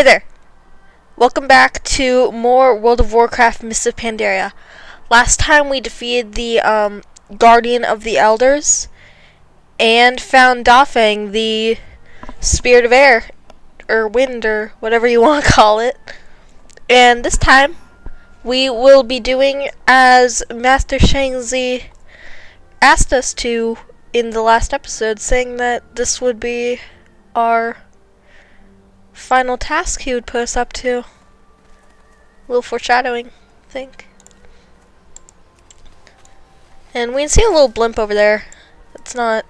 Hey there! Welcome back to more World of Warcraft Mists of Pandaria. Last time we defeated the Guardian of the Elders and found Dafeng, the Spirit of Air, or Wind, or whatever you want to call it. And this time we will be doing as Master Shangzi asked us to in the last episode, saying that this would be our final task he would put us up to. A little foreshadowing, I think. And we can see a little blimp over there. It's not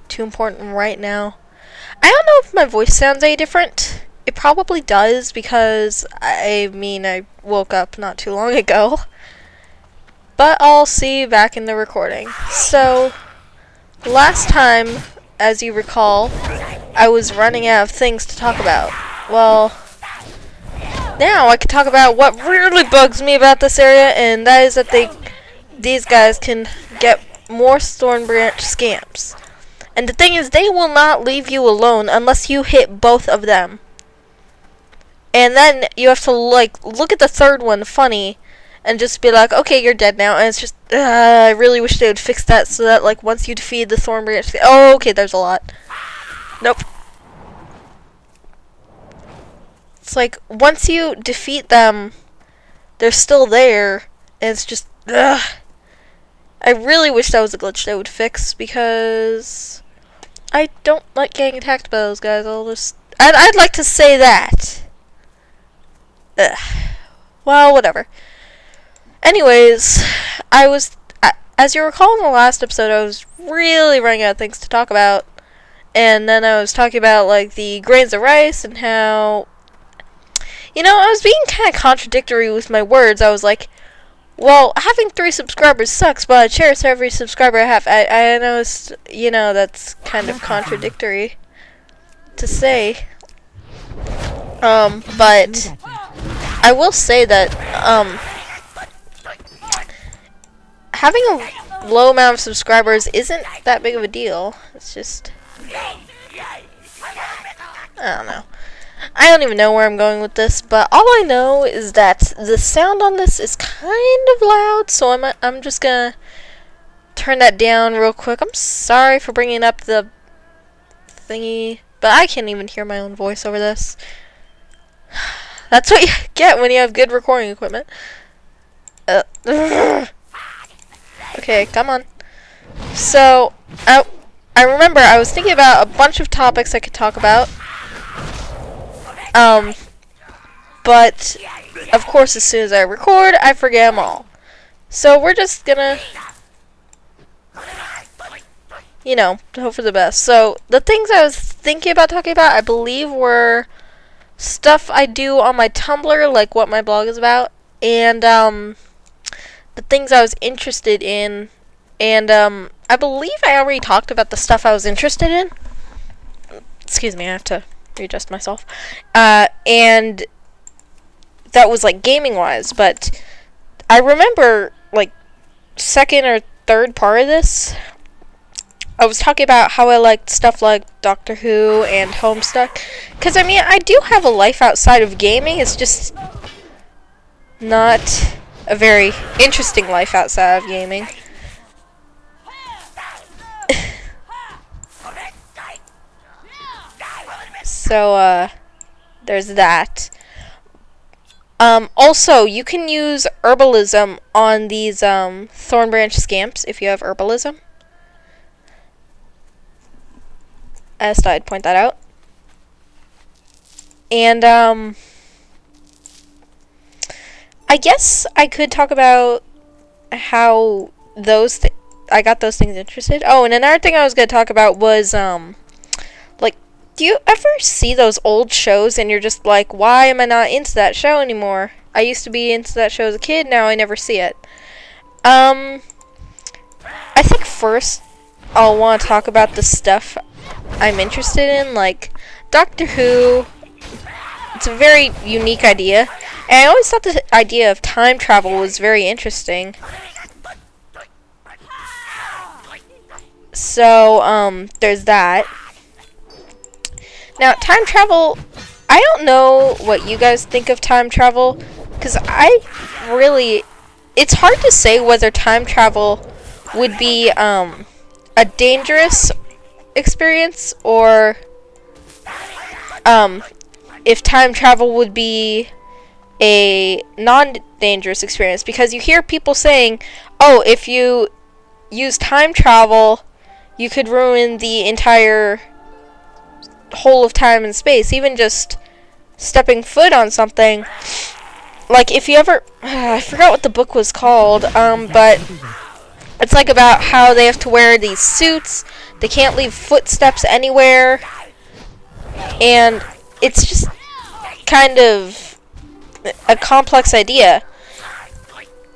too important right now. I don't know if my voice sounds any different. It probably does because, I woke up not too long ago. But I'll see you back in the recording. So, last time, as you recall, I was running out of things to talk about. Well, now I can talk about what really bugs me about this area, and that is that these guys can get more Thornbranch scamps. And the thing is, they will not leave you alone unless you hit both of them. And then you have to look at the third one funny and just be like, okay, you're dead now. And it's just, I really wish they would fix that so that once you defeat the Thornbranch, oh, okay, there's a lot. Nope. It's once you defeat them, they're still there, and it's just, ugh. I really wish that was a glitch they would fix, because I don't like getting attacked by those guys. I'd like to say that. Ugh. Well, whatever. Anyways, as you recall in the last episode, I was really running out of things to talk about. And then I was talking about, the grains of rice and how, I was being kind of contradictory with my words. I was like, well, having 3 subscribers sucks, but I cherish every subscriber I have. I noticed, that's kind of contradictory to say. But I will say that, having a low amount of subscribers isn't that big of a deal. It's just, I don't know. I don't even know where I'm going with this, but all I know is that the sound on this is kind of loud, so I'm just gonna turn that down real quick. I'm sorry for bringing up the thingy, but I can't even hear my own voice over this. That's what you get when you have good recording equipment. Okay, come on. So, I remember I was thinking about a bunch of topics I could talk about. But, of course, as soon as I record, I forget them all. So, we're just gonna, hope for the best. So, the things I was thinking about talking about, I believe, were stuff I do on my Tumblr, like what my blog is about, and, the things I was interested in, and, I believe I already talked about the stuff I was interested in. Excuse me, I have to readjust myself. And that was gaming-wise, but I remember, second or third part of this, I was talking about how I liked stuff like Doctor Who and Homestuck, because, I do have a life outside of gaming. It's just not a very interesting life outside of gaming. So, there's that. Also, you can use herbalism on these, Thornbranch scamps if you have herbalism. I just thought I'd point that out. And, I guess I could talk about how I got those things interested. Oh, and another thing I was going to talk about was, do you ever see those old shows and you're just like, why am I not into that show anymore? I used to be into that show as a kid, now I never see it. I think first I'll want to talk about the stuff I'm interested in, like Doctor Who. It's a very unique idea, and I always thought the idea of time travel was very interesting. So, there's that. Now, time travel, I I don't know what you guys think of time travel, because it's hard to say whether time travel would be a dangerous experience, or if time travel would be a non-dangerous experience, because you hear people saying, oh, if you use time travel, you could ruin the entire whole of time and space, even just stepping foot on something. Like, if you ever, I forgot what the book was called, but it's like about how they have to wear these suits, they can't leave footsteps anywhere, and it's just kind of a complex idea.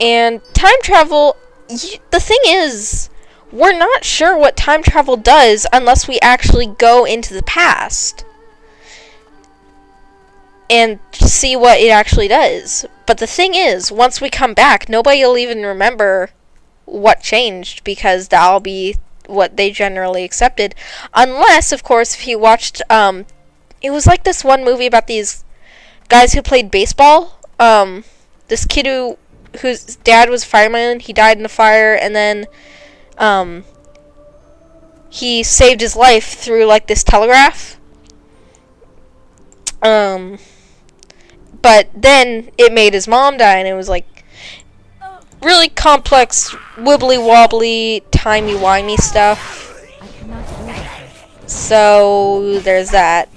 And time travel, the thing is, we're not sure what time travel does unless we actually go into the past and see what it actually does. But the thing is, once we come back, nobody will even remember what changed, because that'll be what they generally accepted. Unless, of course, if you watched, it was like this one movie about these guys who played baseball. This kid whose dad was a fireman, he died in the fire, and then he saved his life through like this telegraph. But then it made his mom die, and it was like really complex, wibbly wobbly, timey wimey stuff. So there's that.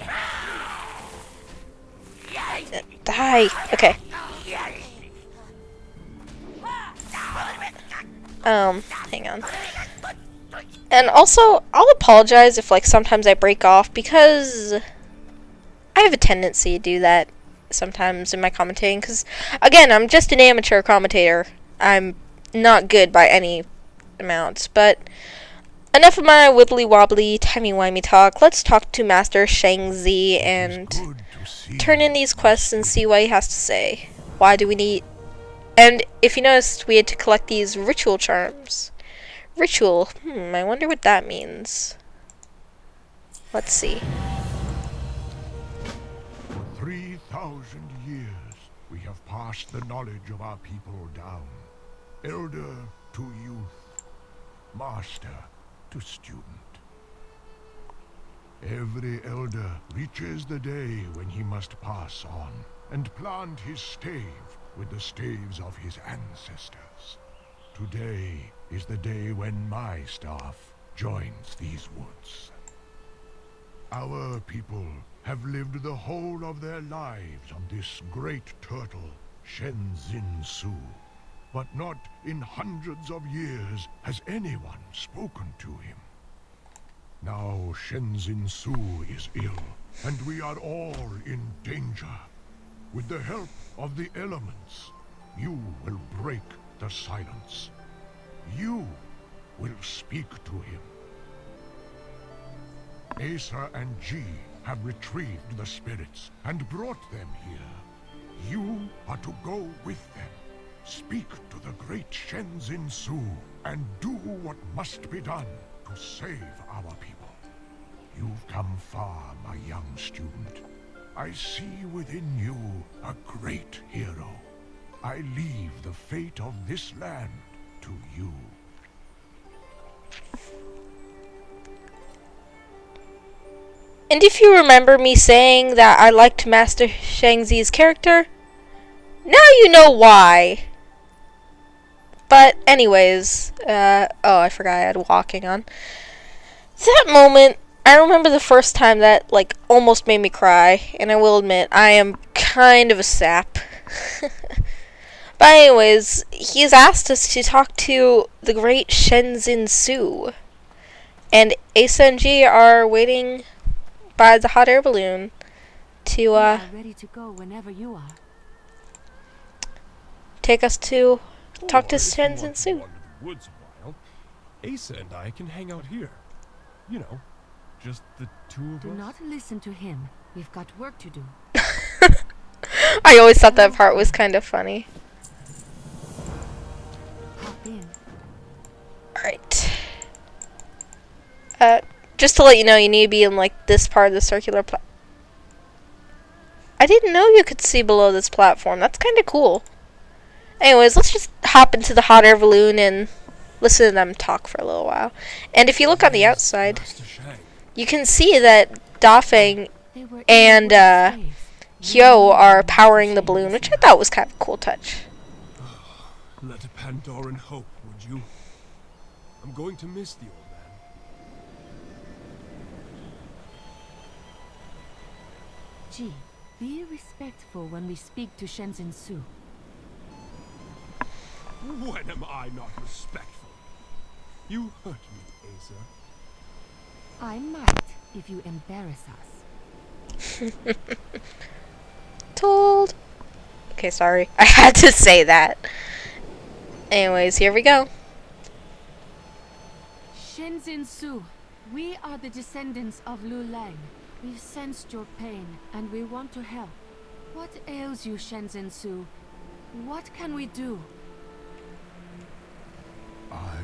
Die. Okay. Hang on. And also, I'll apologize if, like, sometimes I break off, because I have a tendency to do that sometimes in my commentating, because, again, I'm just an amateur commentator. I'm not good by any amounts, but enough of my wibbly-wobbly, timey-wimey talk. Let's talk to Master Shang-Zi and turn in these quests and see what he has to say. Why do we need... And if you noticed, we had to collect these ritual charms. Ritual. I wonder what that means. Let's see. For 3,000 years, we have passed the knowledge of our people down. Elder to youth, master to student. Every elder reaches the day when he must pass on and plant his stave with the staves of his ancestors. Today is the day when my staff joins these woods. Our people have lived the whole of their lives on this great turtle, Shenzin Su. But not in hundreds of years has anyone spoken to him. Now Shenzin Su is ill, and we are all in danger. With the help of the elements, you will break the silence. You will speak to him. Asa and Ji have retrieved the spirits and brought them here. You are to go with them. Speak to the great Shenzin Su and do what must be done to save our people. You've come far, my young student. I see within you a great hero. I leave the fate of this land to you. And if you remember me saying that I liked Master Shang-Zi's character, now you know why. But anyways, oh, I forgot I had walking on. That moment, I remember the first time that, like, almost made me cry, and I will admit, I am kind of a sap. But anyways, he's asked us to talk to the great Shenzin Su, and Asa and G are waiting by the hot air balloon to, ready to go whenever you are. take us to talk to Shenzin Su. Woods a while, Asa and I can hang out here. You know, just the two of Do us. not listen to him. We've got work to do. I always thought that part was kind of funny. Hop in. Alright. Just to let you know, you need to be in, like, this part of the circular I didn't know you could see below this platform. That's kind of cool. Anyways, let's just hop into the hot air balloon and listen to them talk for a little while. And if you look on the outside, Master Shang. you can see that Dafeng They were in and the wooden stave. Hyo are powering the balloon, which I thought was kind of a cool touch. Let a Pandaren hope, would you? I'm going to miss the old man. Ji, be respectful when we speak to Shenzhen Su. When am I not respectful? You hurt me, Asa. I might if you embarrass us. Told. Okay, sorry. I had to say that. Anyways, here we go. Shenzhen Su, we are the descendants of Lu Lang. We've sensed your pain, and we want to help. What ails you, Shenzhen Su? What can we do? I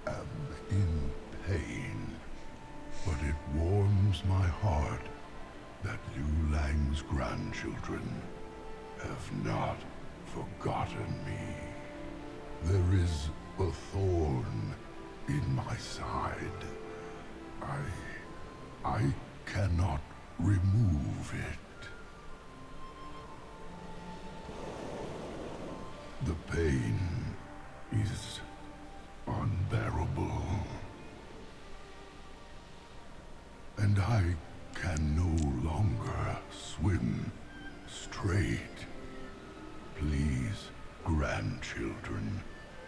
am in pain, but it warms my heart that Liu Lang's grandchildren have not forgotten me. There is a thorn in my side. I cannot remove it. The pain is unbearable, and I can no longer swim straight. Please, grandchildren,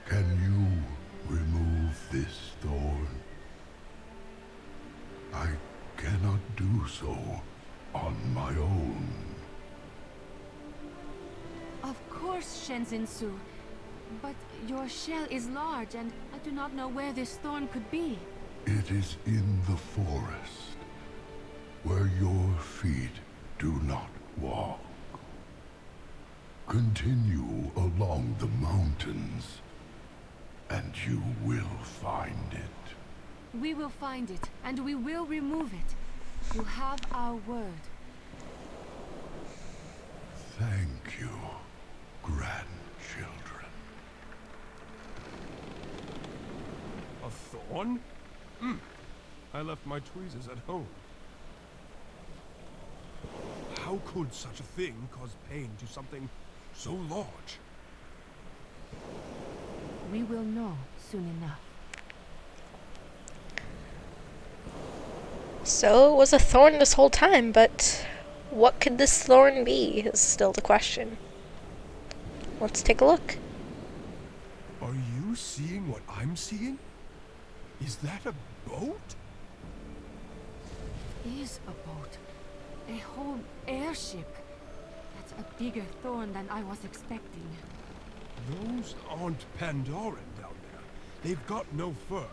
can you remove this thorn? I cannot do so on my own. Of course, Shenzhen Su. But your shell is large, and I do not know where this thorn could be. It is in the forest, where your feet do not walk. Continue along the mountains, and you will find it. We will find it, and we will remove it. You have our word. Thank you, grandchildren. A thorn? I left my tweezers at home. How could such a thing cause pain to something so large? We will know soon enough. So it was a thorn this whole time, but what could this thorn be is still the question. Let's take a look. Are you seeing what I'm seeing? Is that a boat? Is a boat. A whole airship. That's a bigger thorn than I was expecting. Those aren't Pandaren down there. They've got no fur.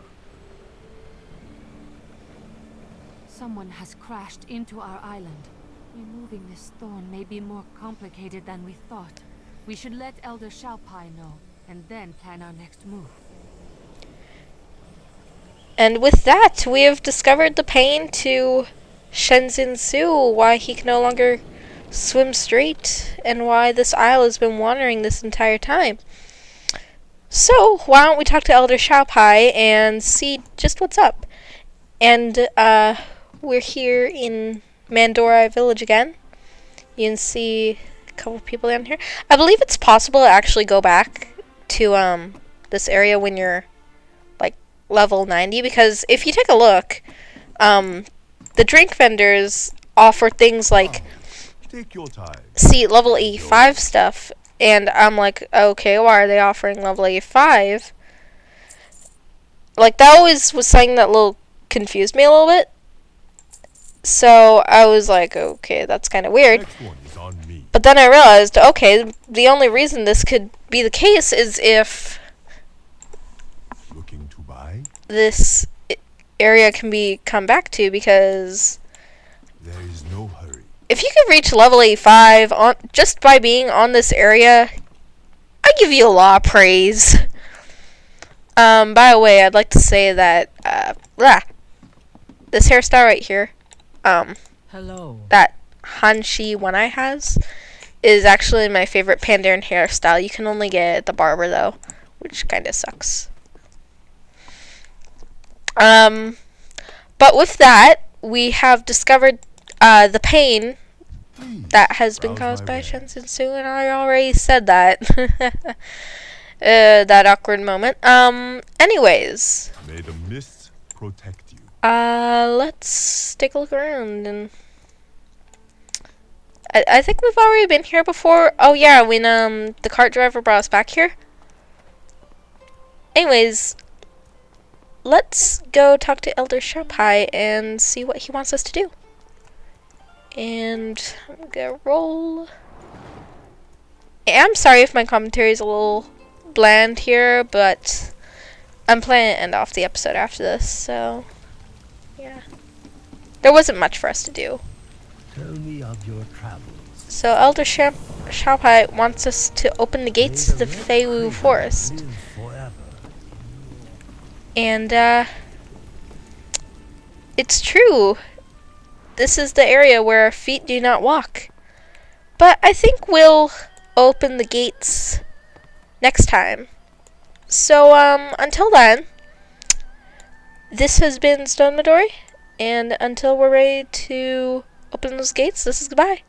Someone has crashed into our island. Removing this thorn may be more complicated than we thought. We should let Elder Xiaopai know, and then plan our next move. And with that, we have discovered the pain to Shenzhen Su, why he can no longer swim straight, and why this isle has been wandering this entire time. So, why don't we talk to Elder Xiaopai and see just what's up. And, we're here in Mandori Village again. You can see a couple people down here. I believe it's possible to actually go back to, this area when you're, like, level 90, because if you take a look, the drink vendors offer things like, Take your time. see, level 85 stuff, and I'm like, okay, why are they offering level 85? Like, that always was something that confused me a little bit. So I was like, okay, that's kind of weird. Next one is on me. But then I realized, okay, the only reason this could be the case is if Looking to buy? this area can be come back to, because There is no hurry. if you could reach level 85 on just by being on this area, I give you a lot of praise. By the way, I'd like to say that this hairstyle right here, Hello. that Hanshi One Eye has is actually my favorite Pandaren hairstyle. You can only get at the barber though, which kind of sucks. But with that, we have discovered the pain that has been caused by Shensensu, and I already said that. That awkward moment. Anyways. May the mists protect you. Let's take a look around, and I think we've already been here before. Oh yeah, when the cart driver brought us back here. Anyways, let's go talk to Elder Sharpai and see what he wants us to do. And I'm gonna roll. I'm sorry if my commentary is a little bland here, but I'm planning to end off the episode after this, so yeah. There wasn't much for us to do. Tell me of your travels. So Elder Sharpai wants us to open the gates to the Feiwu Forest. And it's true. This is the area where our feet do not walk. But I think we'll open the gates next time. So until then, this has been StoneMidori, and until we're ready to open those gates, this is goodbye.